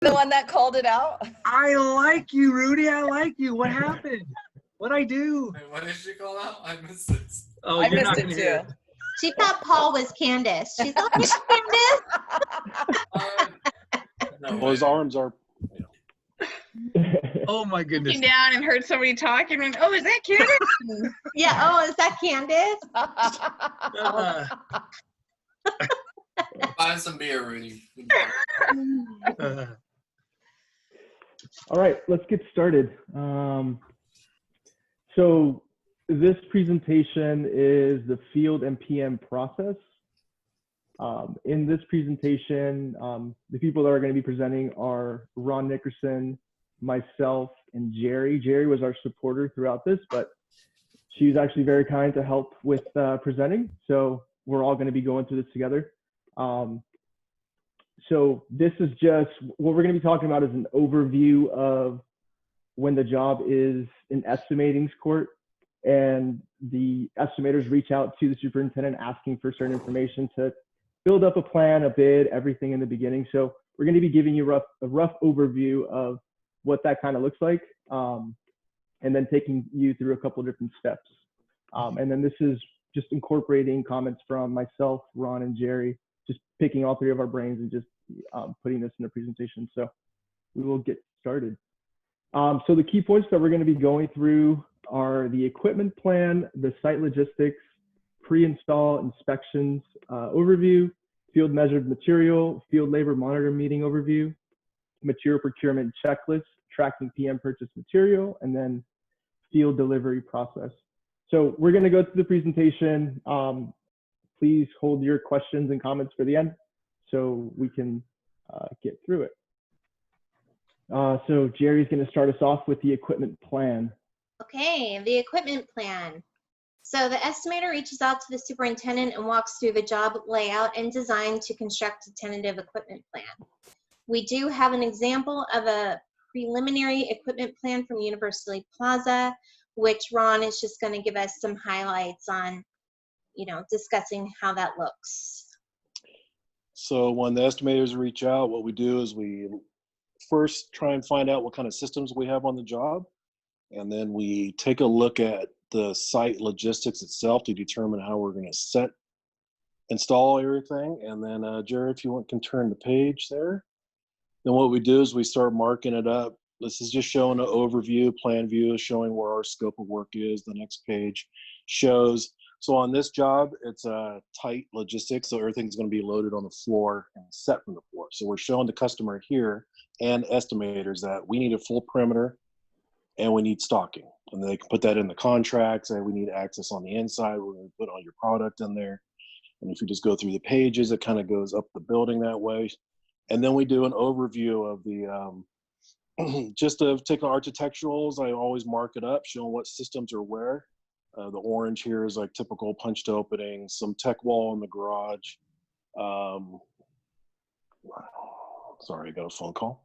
The one that called it out? I like you, Rudy. I like you. What happened? What'd I do? Hey, what did she call out? I missed it. Oh, I you're missed not it gonna too. hear it. She thought Paul was Candace. She's like, Candace. No, Well, his arms are. Oh my goodness. Looking down and heard somebody talking. And, oh, is that Candace? Yeah. Oh, is that Candace? Buy some beer, Rudy. All right, let's get started. So this presentation is the field and PM process. In this presentation, the people that are going to be presenting are Ron Nickerson, myself, and Jerry. Jerry was our supporter throughout this, but she was actually very kind to help with presenting. So we're all going to be going through this together. So this is just, what we're going to be talking about is an overview of when the job is in estimating's court and the estimators reach out to the superintendent asking for certain information to build up a plan, a bid, everything in the beginning. So we're going to be giving you a rough overview of what that kind of looks like, and then taking you through a couple of different steps. And then this is just incorporating comments from myself, Ron, and Jerry, just picking all three of our brains and just putting this in the presentation. So we will get started. So the key points that we're going to be going through are the equipment plan, the site logistics, pre-install inspections overview, field measured material, field labor monitor meeting overview, material procurement checklist, tracking PM purchase material, and then field delivery process. So we're going to go through the presentation. Please hold your questions and comments for the end so we can get through it. So Jerry's going to start us off with the equipment plan. Okay, the equipment plan. So the estimator reaches out to the superintendent and walks through the job layout and design to construct a tentative equipment plan. We do have an example of a preliminary equipment plan from University Plaza, which Ron is just going to give us some highlights on, you know, discussing how that looks. So when the estimators reach out, what we do is we first try and find out what kind of systems we have on the job. And then we take a look at the site logistics itself to determine how we're going to install everything. And then Jerry, if you want, can turn the page there. Then what we do is we start marking it up. This is just showing an overview, plan view, showing where our scope of work is. The next page shows, so on this job, it's a tight logistics, so everything's going to be loaded on the floor and set from the floor. So we're showing the customer here and estimators that we need a full perimeter and we need stocking. And they can put that in the contract, say we need access on the inside, we're going to put all your product in there. And if you just go through the pages, it kind of goes up the building that way. And then we do an overview of the, just of taking architecturals, I always mark it up, showing what systems are where. The orange here is like typical punched openings, some tech wall in the garage. Sorry, I got a phone call.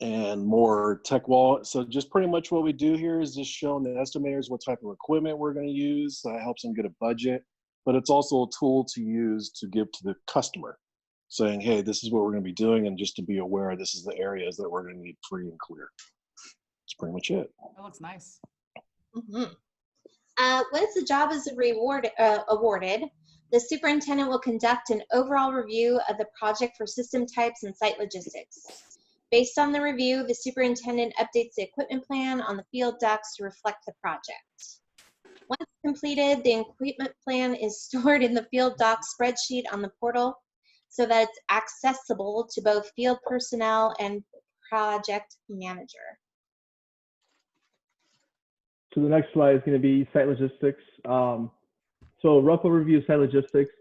And more tech wall. So just pretty much what we do here is just showing the estimators what type of equipment we're going to use. That helps them get a budget, but it's also a tool to use to give to the customer, saying, hey, this is what we're going to be doing, and just to be aware, this is the areas that we're going to need free and clear. That's pretty much it. That looks nice. Mm-hmm. Once the job is awarded, the superintendent will conduct an overall review of the project for system types and site logistics. Based on the review, the superintendent updates the equipment plan on the field docs to reflect the project. Once completed, the equipment plan is stored in the field docs spreadsheet on the portal so that it's accessible to both field personnel and project manager. So the next slide is going to be site logistics. So a rough overview of site logistics.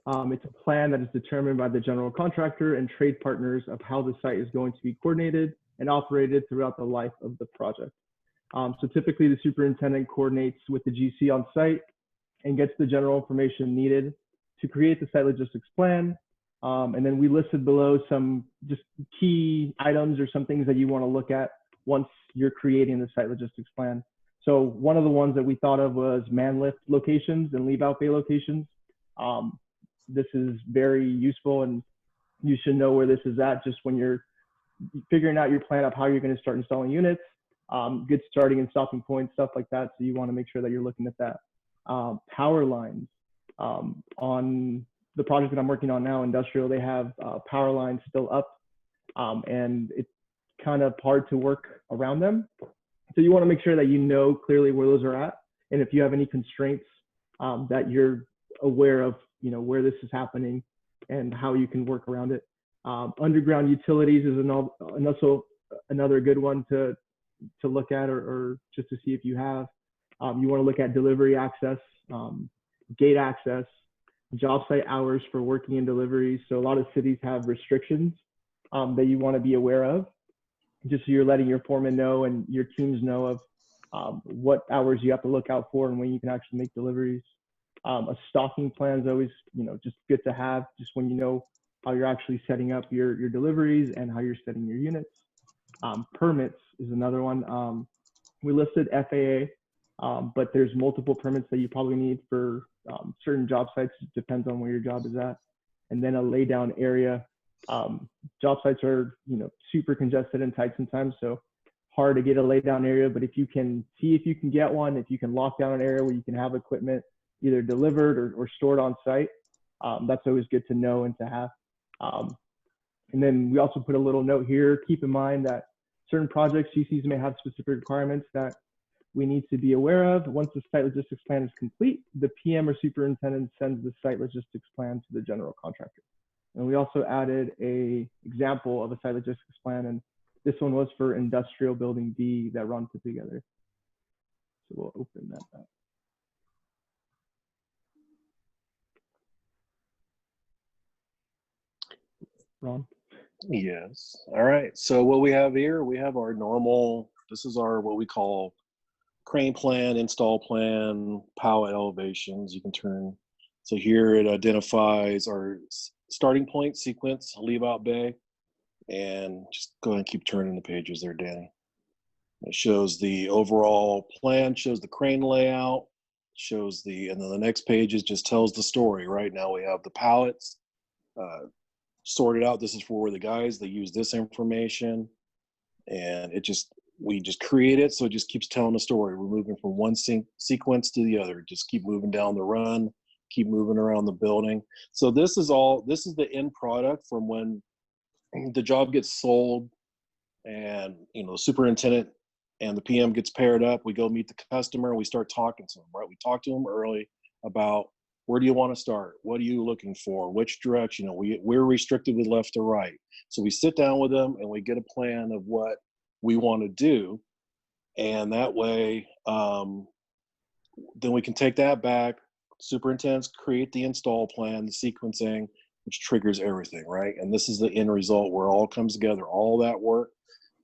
It's a plan that is determined by the general contractor and trade partners of how the site is going to be coordinated and operated throughout the life of the project. So typically the superintendent coordinates with the GC on site and gets the general information needed to create the site logistics plan. And then we listed below some just key items or some things that you want to look at once you're creating the site logistics plan. So one of the ones that we thought of was man lift locations and leave out bay locations. This is very useful and you should know where this is at just when you're figuring out your plan of how you're going to start installing units, good starting and stopping points, stuff like that. So you want to make sure that you're looking at that. Power lines. On the project that I'm working on now, industrial, they have power lines still up, and it's kind of hard to work around them. So you want to make sure that you know clearly where those are at, and if you have any constraints, that you're aware of, you know, where this is happening and how you can work around it. Underground utilities is another good one to look at, or just to see if you have. You want to look at delivery access, gate access, job site hours for working in deliveries. So a lot of cities have restrictions that you want to be aware of, just so you're letting your foreman know and your teams know of what hours you have to look out for and when you can actually make deliveries. A stocking plan is always, you know, just good to have, just when you know how you're actually setting up your deliveries and how you're setting your units. Permits is another one. We listed FAA, but there's multiple permits that you probably need for certain job sites. It depends on where your job is at. And then a laydown area. Job sites are, you know, super congested and tight sometimes, so hard to get a laydown area. But if you can see if you can get one, if you can lock down an area where you can have equipment either delivered or stored on site, that's always good to know and to have. And then we also put a little note here. Keep in mind that certain projects, GCs may have specific requirements that we need to be aware of. Once the site logistics plan is complete, the PM or superintendent sends the site logistics plan to the general contractor. And we also added a example of a site logistics plan, and this one was for industrial building B that Ron put together. So we'll open that up. Ron? Yes. All right. So what we have here, we have our normal, this is our, what we call crane plan, install plan, pallet elevations. You can turn, so here it identifies our starting point, sequence, leave out bay, and just go ahead and keep turning the pages there, Danny. It shows the overall plan, shows the crane layout, shows the, and then the next page is just tells the story. Right now we have the pallets sorted out. This is for the guys that use this information, and it just, we just create it, so it just keeps telling the story. We're moving from one sequence to the other. Just keep moving down the run, keep moving around the building. So this is all, this is the end product from when the job gets sold, and you know, the superintendent and the PM gets paired up. We go meet the customer and we start talking to them, right? We talk to them early about, where do you want to start? What are you looking for? Which direction? You know, we're restricted with left to right. So we sit down with them and we get a plan of what we want to do. And that way, then we can take that back. Superintendents create the install plan, the sequencing, which triggers everything, right? And this is the end result where it all comes together. All that work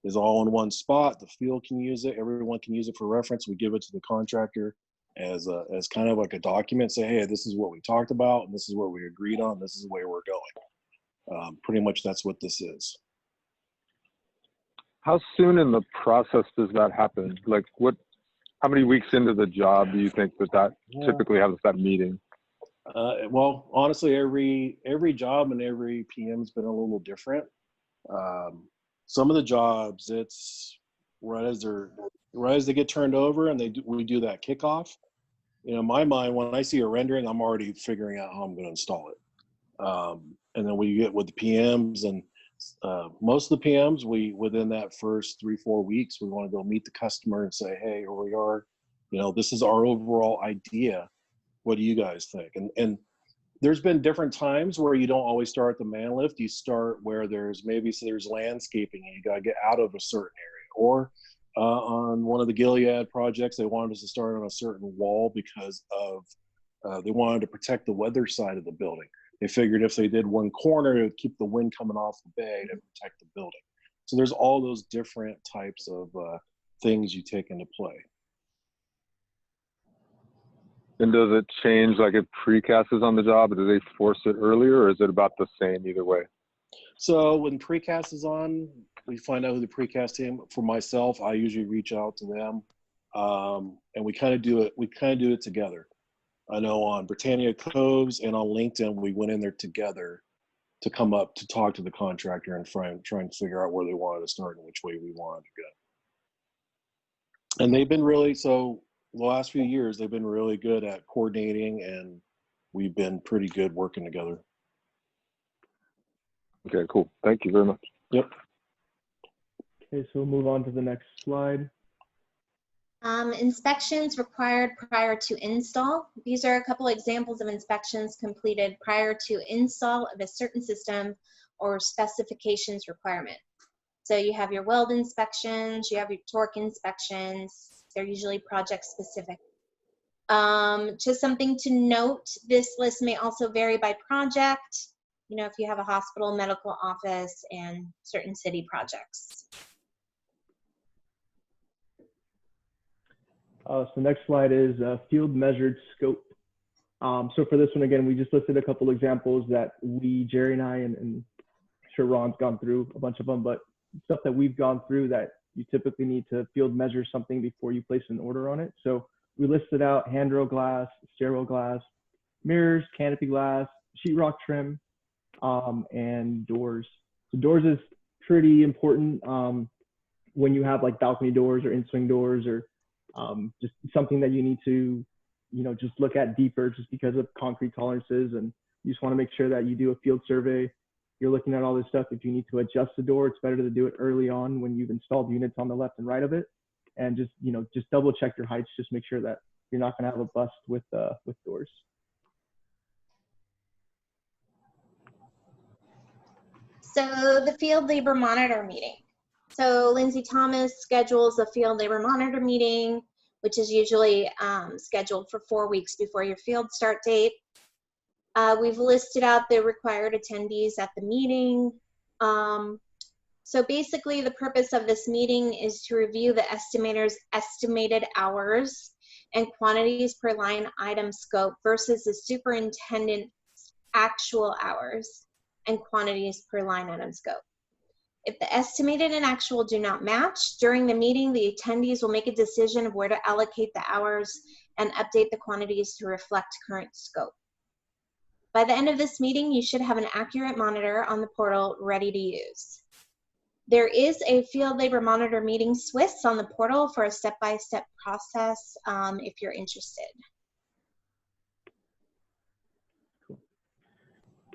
is all in one spot. The field can use it. Everyone can use it for reference. We give it to the contractor as kind of like a document. Say, hey, this is what we talked about, and this is what we agreed on. This is the way we're going. Pretty much that's what this is. How soon in the process does that happen? Like how many weeks into the job do you think that typically has that meeting? Well, honestly, every job and every PM's been a little different. Some of the jobs, it's right as they get turned over and we do that kickoff. You know, in my mind, when I see a rendering, I'm already figuring out how I'm going to install it. And then we get with the PMs, and most of the PMs, within that first 3-4 weeks, we want to go meet the customer and say, hey, here we are. You know, this is our overall idea. What do you guys think? And there's been different times where you don't always start at the man lift. You start where there's landscaping and you got to get out of a certain area. Or on one of the Gilead projects, they wanted us to start on a certain wall because of they wanted to protect the weather side of the building. They figured if they did one corner, it would keep the wind coming off the bay to protect the building. So there's all those different types of things you take into play. And does it change, like if precast is on the job, do they force it earlier, or is it about the same either way? So when precast is on, we find out who the precast team. For myself, I usually reach out to them, and we kind of do it. We kind of do it together. I know on Britannia Coves and on LinkedIn, we went in there together to come up to talk to the contractor and try and figure out where they wanted to start and which way we wanted to go. And they've been really, so the last few years, they've been really good at coordinating, and we've been pretty good working together. Okay, cool. Thank you very much. Yep. Okay, so we'll move on to the next slide. Inspections required prior to install. These are a couple examples of inspections completed prior to install of a certain system or specifications requirement. So you have your weld inspections, you have your torque inspections. They're usually project specific. Just something to note, this list may also vary by project. You know, if you have a hospital, medical office, and certain city projects. So next slide is field measured scope. So for this one, again, we just listed a couple examples that Jerry and I, and I'm sure Ron's gone through a bunch of them, but stuff that we've gone through that you typically need to field measure something before you place an order on it. So we listed out handrail glass, stairwell glass, mirrors, canopy glass, sheetrock trim, and doors. So doors is pretty important when you have like balcony doors or in-swing doors, or just something that you need to, you know, just look at deeper just because of concrete tolerances. And you just want to make sure that you do a field survey. You're looking at all this stuff. If you need to adjust the door, it's better to do it early on when you've installed units on the left and right of it. And just, you know, just double check your heights. Just make sure that you're not going to have a bust with doors. So the field labor monitor meeting. So Lindsay Thomas schedules a field labor monitor meeting, which is usually scheduled for 4 weeks before your field start date. We've listed out the required attendees at the meeting. So basically the purpose of this meeting is to review the estimator's estimated hours and quantities per line item scope versus the superintendent's actual hours and quantities per line item scope. If the estimated and actual do not match, during the meeting, the attendees will make a decision of where to allocate the hours and update the quantities to reflect current scope. By the end of this meeting, you should have an accurate monitor on the portal ready to use. There is a field labor monitor meeting Swiss on the portal for a step-by-step process if you're interested.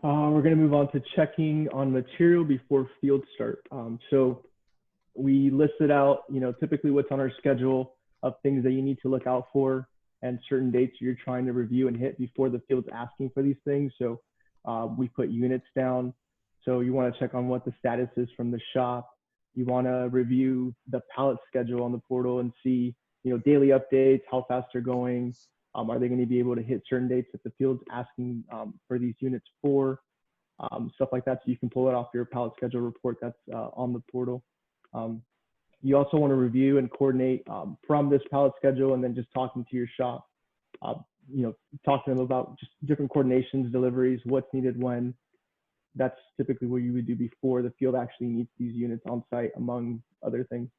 We're going to move on to checking on material before field start. So we listed out, you know, typically what's on our schedule of things that you need to look out for and certain dates you're trying to review and hit before the field's asking for these things. So we put units down. So you want to check on what the status is from the shop. You want to review the pallet schedule on the portal and see, you know, daily updates, how fast they're going. Are they going to be able to hit certain dates that the field's asking for these units for? Stuff like that, so you can pull it off your pallet schedule report that's on the portal. You also want to review and coordinate from this pallet schedule, and then just talking to your shop. You know, talk to them about just different coordinations, deliveries, what's needed when. That's typically what you would do before the field actually needs these units on site, among other things.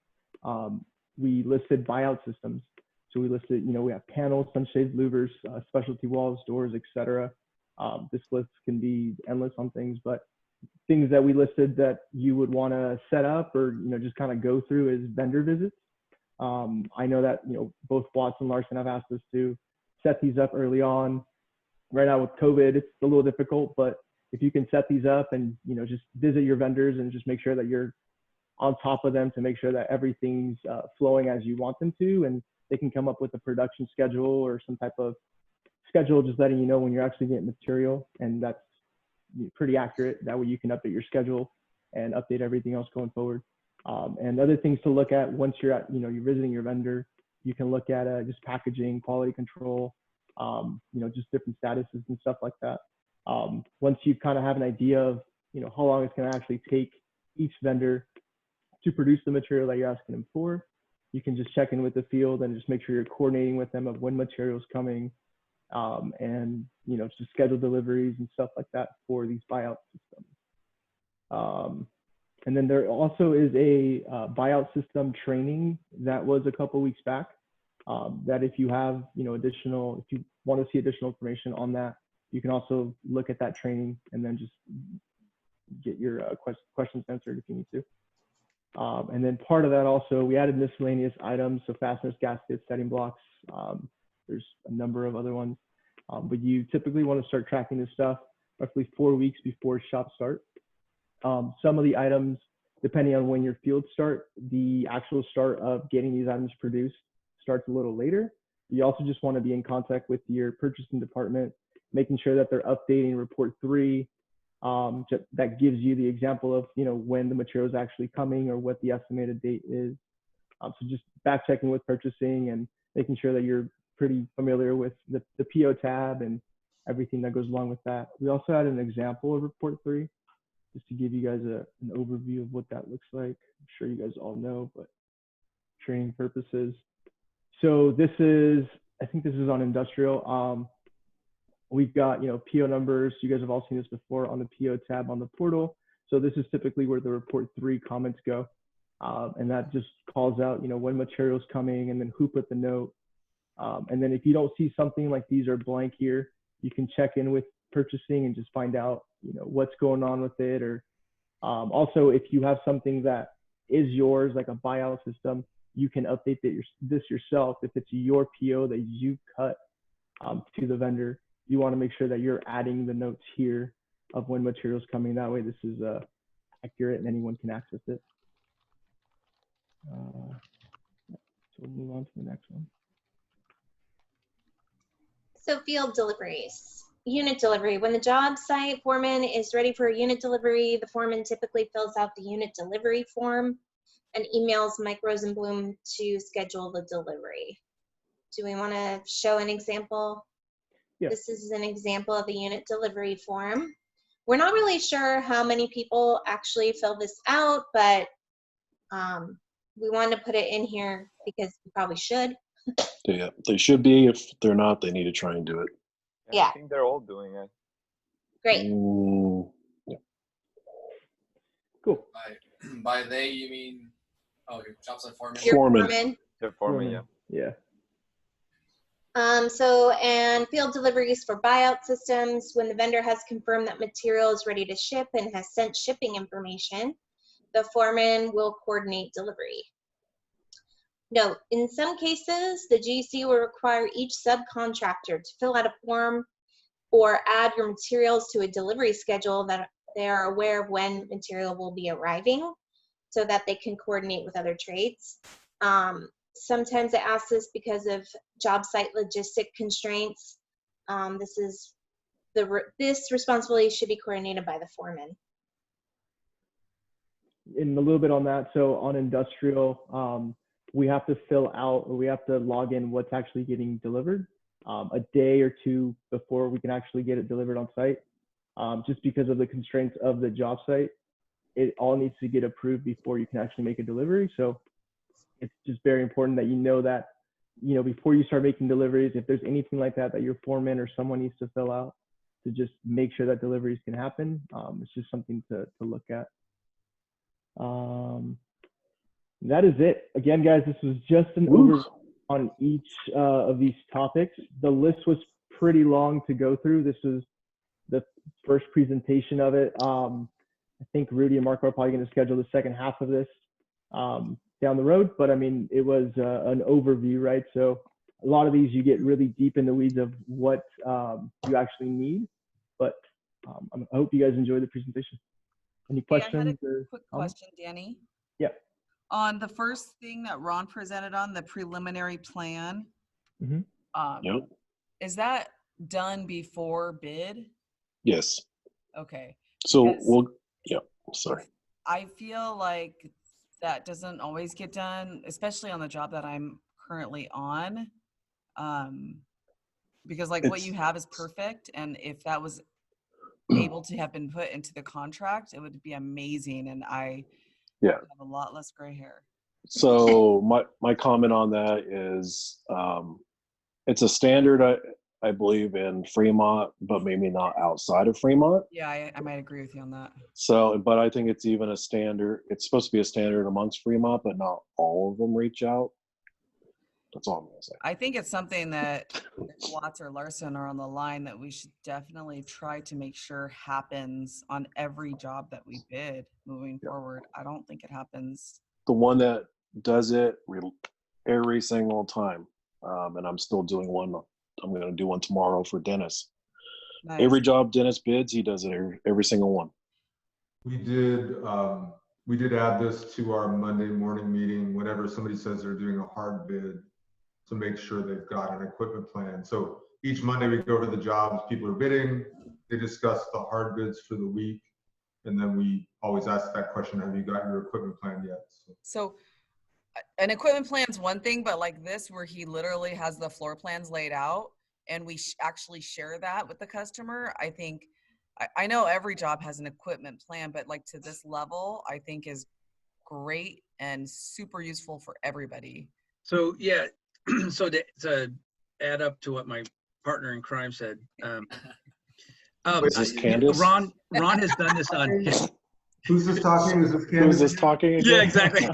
We listed buyout systems. So we listed, you know, we have panels, sunshades, louvers, specialty walls, doors, etc. This list can be endless on things, but things that we listed that you would want to set up or, you know, just kind of go through is vendor visits. I know that, you know, both Walt and Larson have asked us to set these up early on. Right now with COVID, it's a little difficult, but if you can set these up and, you know, just visit your vendors and just make sure that you're on top of them to make sure that everything's flowing as you want them to, and they can come up with a production schedule or some type of schedule, just letting you know when you're actually getting material, and that's pretty accurate. That way you can update your schedule and update everything else going forward. And other things to look at once you're at, you know, you're visiting your vendor, you can look at just packaging, quality control, you know, just different statuses and stuff like that. Once you kind of have an idea of, you know, how long it's going to actually take each vendor to produce the material that you're asking them for, you can just check in with the field and just make sure you're coordinating with them of when material's coming, and, you know, just schedule deliveries and stuff like that for these buyout systems. And then there also is a buyout system training that was a couple weeks back, that if you have, you know, if you want to see additional information on that, you can also look at that training and then just get your questions answered if you need to. And then part of that also, we added miscellaneous items, so fasteners, gaskets, setting blocks. There's a number of other ones, but you typically want to start tracking this stuff roughly 4 weeks before shop start. Some of the items, depending on when your fields start, the actual start of getting these items produced starts a little later. You also just want to be in contact with your purchasing department, making sure that they're updating report 3. That gives you the example of, when the material is actually coming or what the estimated date is. So just back checking with purchasing and making sure that you're pretty familiar with the PO tab and everything that goes along with that. We also had an example of report 3, just to give you guys an overview of what that looks like. I'm sure you guys all know, but training purposes. So this is, I think this is on industrial. We've got, PO numbers. You guys have all seen this before on the PO tab on the portal. So this is typically where the report 3 comments go. And that just calls out, when material's coming and then who put the note. And then if you don't see something like these are blank here, you can check in with purchasing and just find out, what's going on with it. Or also, if you have something that is yours, like a buyout system, you can update this yourself. If it's your PO that you cut to the vendor, you want to make sure that you're adding the notes here of when material's coming. That way this is accurate and anyone can access it. So we'll move on to the next one. So field deliveries, unit delivery. When the job site foreman is ready for a unit delivery, the foreman typically fills out the unit delivery form and emails Mike Rosenblum to schedule the delivery. Do we want to show an example? Yeah. This is an example of a unit delivery form. We're not really sure how many people actually fill this out, but we wanted to put it in here because we probably should. Yeah, they should be. If they're not, they need to try and do it. Yeah. I think they're all doing it. Great. Yeah. Cool. By they, you mean, your job site foreman? Your Foreman. They're forming, yeah. Yeah. And field deliveries for buyout systems, when the vendor has confirmed that material is ready to ship and has sent shipping information, the foreman will coordinate delivery. Note, in some cases, the GC will require each subcontractor to fill out a form or add your materials to a delivery schedule that they are aware of when material will be arriving so that they can coordinate with other trades. Sometimes it asks this because of job site logistic constraints. This responsibility should be coordinated by the foreman. And a little bit on that. So on industrial, we have to fill out, or we have to log in what's actually getting delivered a day or two before we can actually get it delivered on site. Just because of the constraints of the job site, it all needs to get approved before you can actually make a delivery. So it's just very important that that, before you start making deliveries, if there's anything like that your foreman or someone needs to fill out to just make sure that deliveries can happen. It's just something to look at. That is it. Again, guys, this was just an overview on each of these topics. The list was pretty long to go through. This was the first presentation of it. I think Rudy and Marco are probably going to schedule the second half of this down the road, but I mean, it was an overview, right? So a lot of these you get really deep in the weeds of what you actually need, but I hope you guys enjoyed the presentation. Any questions? I had a quick question, Danny. Yeah. On the first thing that Ron presented on, the preliminary plan, Yep. is that done before bid? Yes. Okay. So sorry. I feel like that doesn't always get done, especially on the job that I'm currently on. Because what you have is perfect. And if that was able to have been put into the contract, it would be amazing. And I have a lot less gray hair. So my comment on that is it's a standard, I believe, in Fremont, but maybe not outside of Fremont. Yeah, I might agree with you on that. So, but I think it's even a standard. It's supposed to be a standard amongst Fremont, but not all of them reach out. That's all I'm gonna say. I think it's something that if Watts or Larson are on the line that we should definitely try to make sure happens on every job that we bid moving forward. I don't think it happens. The one that does it every single time, and I'm still doing one. I'm going to do one tomorrow for Dennis. Nice. Every job Dennis bids, he does it every single one. We did add this to our Monday morning meeting whenever somebody says they're doing a hard bid, to make sure they've got an equipment plan. So each Monday we go over the jobs people are bidding, they discuss the hard bids for the week, and then we always ask that question, have you got your equipment plan yet? So an equipment plan's one thing, but like this where he literally has the floor plans laid out and we actually share that with the customer, I think, I know every job has an equipment plan, but like to this level, I think is great and super useful for everybody. So yeah, so to add up to what my partner in crime said, Is this Candace? Ron has done this on. Who's this talking? Is this Candace? Who's this talking again? Yeah, exactly.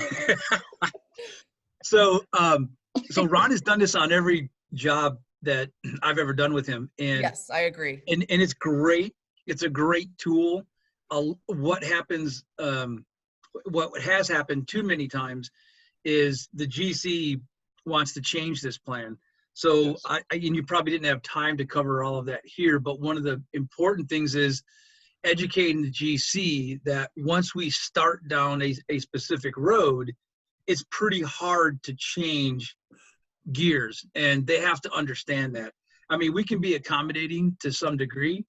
So Ron has done this on every job that I've ever done with him, and yes, I agree. And it's great. It's a great tool. What happens? What has happened too many times is the GC wants to change this plan. So yes. And you probably didn't have time to cover all of that here, but one of the important things is educating the GC that once we start down a specific road, it's pretty hard to change gears, and they have to understand that. I mean, we can be accommodating to some degree,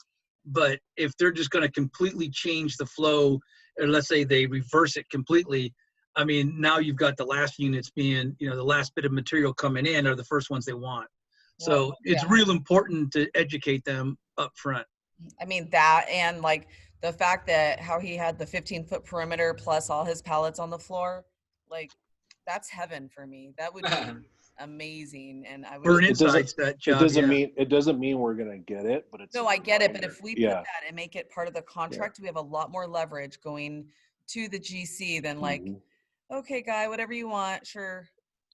but if they're just going to completely change the flow, or let's say they reverse it completely, I mean, now you've got the last units being, the last bit of material coming in are the first ones they want. So it's real important to educate them up front. I mean, that, and like the fact that how he had the 15-foot perimeter plus all his pallets on the floor, like that's heaven for me. That would be amazing. And I would it doesn't mean we're gonna get it, but it's I get it. But if we put that and make it part of the contract, we have a lot more leverage going to the GC than like, okay, guy, whatever you want, sure.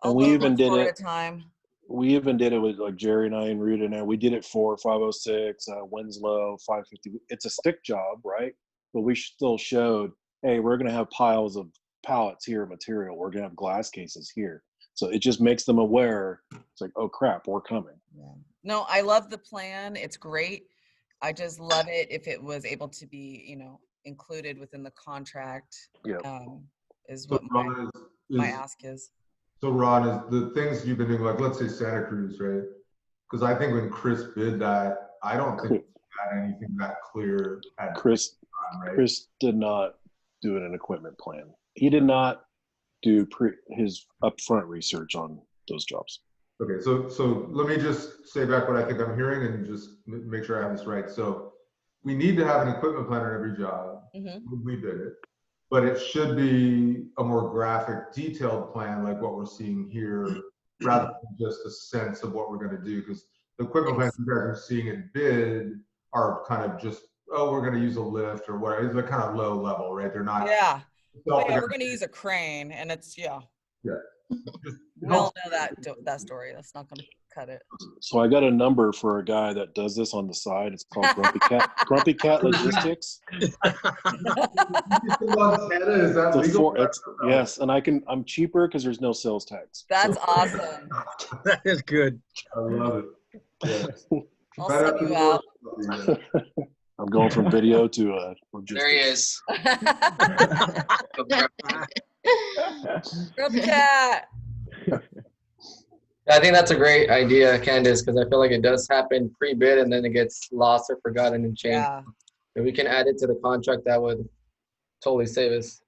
And we even did it at a time. We even did it with like Jerry and I and Ruta, and we did it for 506, Winslow, 550. It's a stick job, right? But we still showed, hey, we're gonna have piles of pallets here of material. We're gonna have glass cases here. So it just makes them aware. It's like, oh crap, we're coming. Yeah. No, I love the plan. It's great. I just love it if it was able to be, included within the contract. Yeah. Is what my ask is. So Ron, is the things you've been doing, like let's say Santa Cruz, right? Because I think when Chris bid that, I don't think he had anything that clear at Chris. Time, right? Chris did not do an equipment plan. He did not do his upfront research on those jobs. Okay, so let me just say back what I think I'm hearing and just make sure I have this right. So we need to have an equipment plan on every job. We bid it, but it should be a more graphic, detailed plan like what we're seeing here, rather than just a sense of what we're going to do. Because the equipment plans you guys are seeing in bid are kind of just, oh, we're going to use a lift or whatever. They're kind of low level, right? They're not. Yeah. We're going to use a crane, and it's Yeah. We all know that story. That's not going to cut it. So I got a number for a guy that does this on the side. It's called Grumpy Cat Logistics. Is that legal? Yes, and I'm cheaper because there's no sales tax. That's awesome. That is good. I love it. Yeah. I'll send you out. I'm going from video to logistics. There he is. Grumpy Cat. I think that's a great idea, Candace, because I feel like it does happen pre-bid and then it gets lost or forgotten and changed. Yeah. If we can add it to the contract, that would totally save us.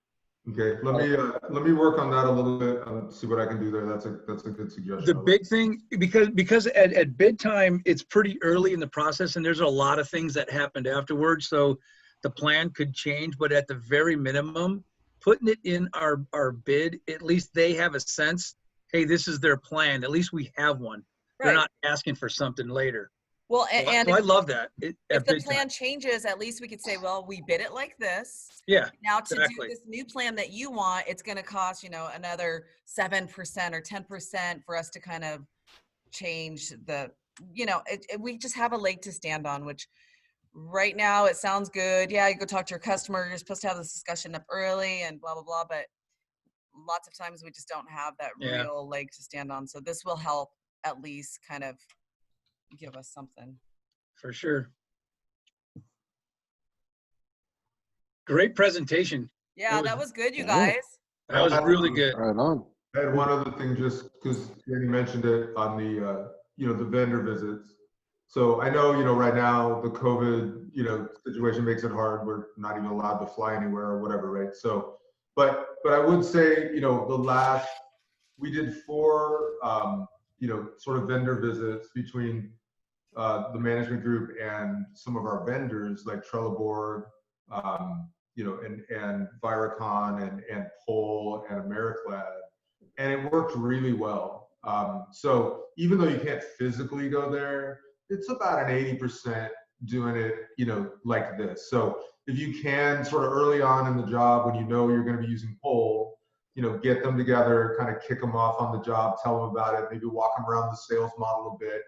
Okay, let me work on that a little bit and see what I can do there. That's a good suggestion. The big thing, because at bid time, it's pretty early in the process and there's a lot of things that happened afterwards. So the plan could change, but at the very minimum, putting it in our bid, at least they have a sense, hey, this is their plan. At least we have one. Right. They're not asking for something later. Well, So and I love that. if the plan changes, at least we could say, well, we bid it like this. Yeah. Now to exactly. do this new plan that you want, it's going to cost, another 7% or 10% for us to kind of change the, we just have a leg to stand on, which right now it sounds good. Yeah, you go talk to your customer. You're supposed to have this discussion up early and blah, blah, blah. But lots of times we just don't have that real leg to stand on. So this will help at least kind of give us something. For sure. Great presentation. Yeah, that was good, you guys. That was really good. Right on. I had one other thing, just because Danny mentioned it on the, the vendor visits. So I know, right now the COVID, situation makes it hard. We're not even allowed to fly anywhere or whatever, right? So, but I would say, we did 4, sort of vendor visits between the management group and some of our vendors like Trelleborg, and Viracon and Pole and Americlad, and it worked really well. So even though you can't physically go there, it's about an 80% doing it, like this. So if you can sort of early on in the job, when you're going to be using Pole, get them together, kind of kick them off on the job, tell them about it, maybe walk them around the sales model a bit,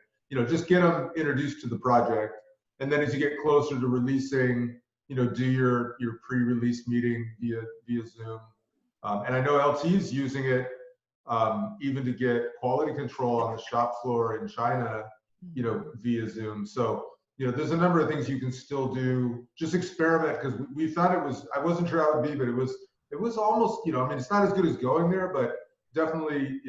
just get them introduced to the project. And then as you get closer to releasing, do your pre-release meeting via Zoom. And I know LT is using it even to get quality control on the shop floor in China, via Zoom. So, there's a number of things you can still do. Just experiment, because we thought I wasn't sure how it would be, but it was almost, it's not as good as going there, but definitely,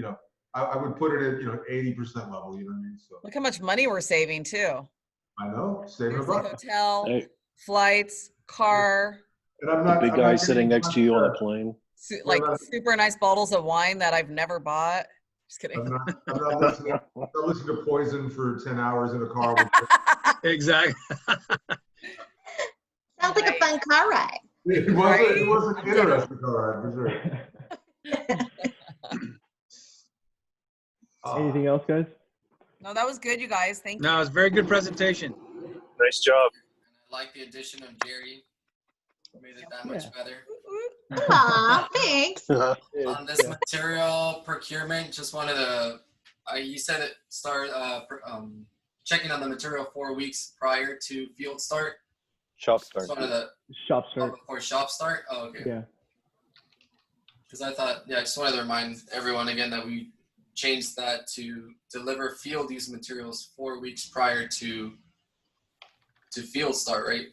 I would put it at, 80% level, you know what I mean? So look how much money we're saving too. I know, saving a buck. Hotel, Hey, flights, car. And I'm the not big I'm guy not sitting getting next to you on the plane. Like super nice bottles of wine that I've never bought. Just kidding. I'm not listening to Poison for 10 hours in a car. Exactly. Sounds like a fun car ride. It was an interesting car ride, for sure. Anything else, guys? No, that was good, you guys. Thank you. No, it's a very good presentation. Nice job. I like the addition of Jerry. Made it that much better. Aw, thanks. On this material procurement, just wanted to, you said it start checking on the material 4 weeks prior to field start. Shop start. Just wanted to, Shop start. before shop start? Oh, okay. Yeah. Because I thought, I just wanted to remind everyone again that we changed that to deliver field use materials 4 weeks prior to field start, right?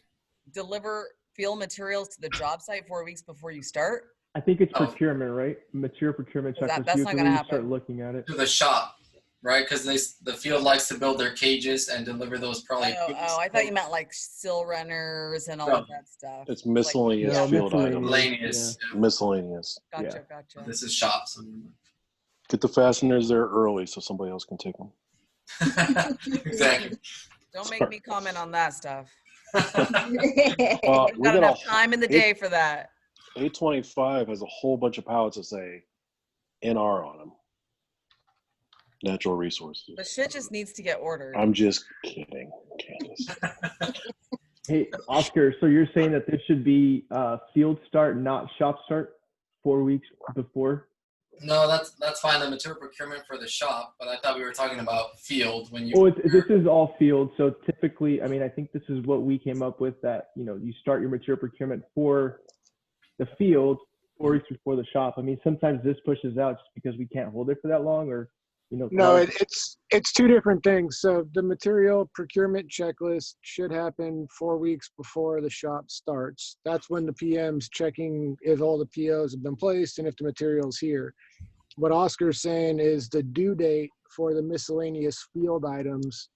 Deliver field materials to the job site 4 weeks before you start. I think it's procurement, right? Material procurement checklist. That's not gonna happen. Start looking at it. To the shop, right? Because the field likes to build their cages and deliver those probably. Oh, I thought you meant like sill runners and all of that stuff. It's miscellaneous Like, field items. Miscellaneous. Miscellaneous. Gotcha. This is shops. Get the fasteners there early so somebody else can take them. Exactly. Don't make me comment on that stuff. We Got enough time in the day for that. 825 has a whole bunch of pallets that say NR on them. Natural resources. The shit just needs to get ordered. I'm just kidding, Candace. Hey, Oscar, so you're saying that this should be field start, not shop start, 4 weeks before? No, that's fine. The material procurement for the shop, but I thought we were talking about field when you. Oh, this is all field. So typically, I think this is what we came up with, that, you start your material procurement for the field 4 weeks before the shop. Sometimes this pushes out just because we can't hold it for that long, or, No, it's two different things. So the material procurement checklist should happen 4 weeks before the shop starts. That's when the PM's checking if all the POs have been placed and if the material's here. What Oscar's saying is the due date for the miscellaneous field items,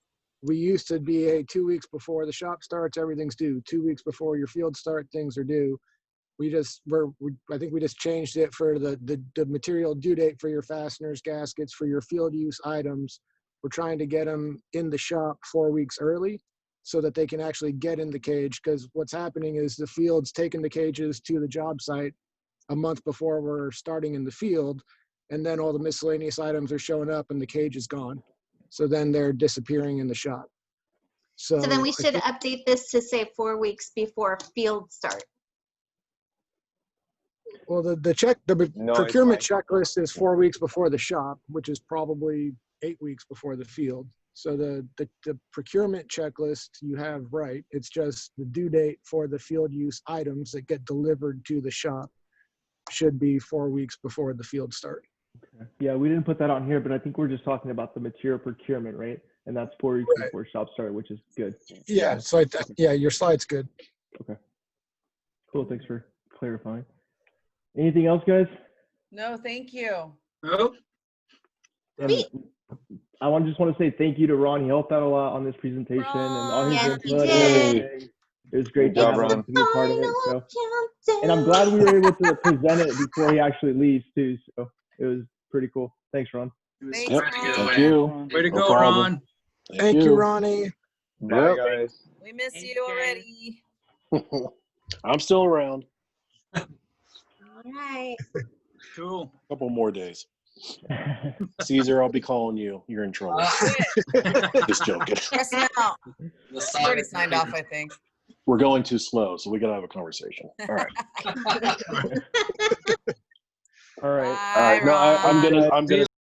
we used to be 2 weeks before the shop starts, everything's due. 2 weeks before your field start, things are due. I think we just changed it for the material due date for your fasteners, gaskets, for your field use items. We're trying to get them in the shop 4 weeks early so that they can actually get in the cage, because what's happening is the field's taking the cages to the job site a month before we're starting in the field, and then all the miscellaneous items are showing up and the cage is gone. So then they're disappearing in the shop. So So then we I should think- update this to say 4 weeks before field start. Well, the No, procurement it's checklist is 4 weeks before the shop, which is probably 8 weeks before the field. So the procurement checklist you have right. It's just the due date for the field use items that get delivered to the shop should be 4 weeks before the field start. Okay. Yeah, we didn't put that on here, but I think we're just talking about the material procurement, right? And that's 4 weeks Right. before shop start, which is good. Yeah. So yeah, your slide's good. Okay. Cool. Thanks for clarifying. Anything else, guys? No, thank you. Oh, And Sweet. I just want to say thank you to Ron. He helped out a lot on this presentation and all his Yes, he input. did. And everything. It was great Good to job, have him Ron. to be a part of it. So, Final and I'm glad we were able to present it before he actually leaves too. So it was pretty cool. Thanks, Ron. Thanks, Yep. Ron. Thank you. way to No go, problem. Ron. Thank you, Ronnie. Bye, Yep. guys. We miss Thanks, you guys. already. I'm still around. All right. Cool. A couple more days. Caesar, I'll be calling you. You're in trouble. Just joking. Press him out. The He's song already is signed off, I think. We're going too slow, so we gotta have a conversation. All right. All right. Bye, No, I'm Ron. gonna